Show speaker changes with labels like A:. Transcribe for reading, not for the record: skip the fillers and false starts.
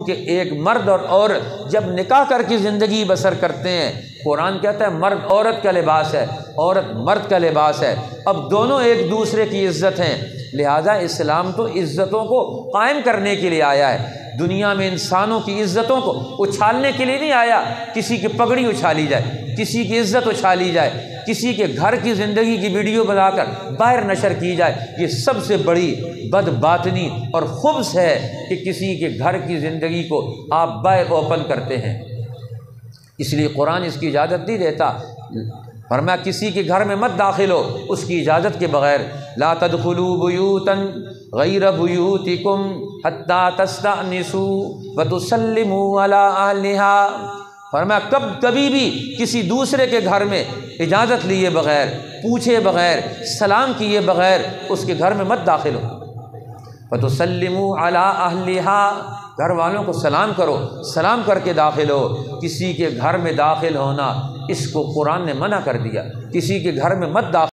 A: کہ ایک مرد اور عورت جب نکاح کر کے زندگی بسر کرتے ہیں، قرآن کہتا ہے مرد عورت کا لباس ہے، عورت مرد کا لباس ہے، اب دونوں ایک دوسرے کی عزت ہیں، لہٰذا اسلام تو عزتوں کو قائم کرنے کے لیے آیا ہے، دنیا میں انسانوں کی عزتوں کو اچھالنے کے لیے نہیں آیا، کسی کی پگڑی اچھالی جائے، کسی کی عزت اچھالی جائے، کسی کے گھر کی زندگی کی ویڈیو بنا کر باہر نشر کی جائے، یہ سب سے بڑی بد باطنی اور خبث ہے کہ کسی کے گھر کی زندگی کو آپ باہر اوپن کرتے ہیں، اس لیے قرآن اس کی اجازت نہیں دیتا، فرمایا کسی کے گھر میں مت داخل ہو اس کی اجازت کے بغیر، لا تدخلوا بیوتا غیر بیوتکم حتی تستأنسوا وتسلموا علی اہلہا، فرمایا کبھی بھی کسی دوسرے کے گھر میں اجازت لیے بغیر، پوچھے بغیر، سلام کیے بغیر اس کے گھر میں مت داخل ہو، وتسلموا علی اہلہا، گھر والوں کو سلام کرو، سلام کر کے داخل ہو، کسی کے گھر میں داخل ہونا اس کو قرآن نے منع کر دیا، کسی کے گھر میں مت داخل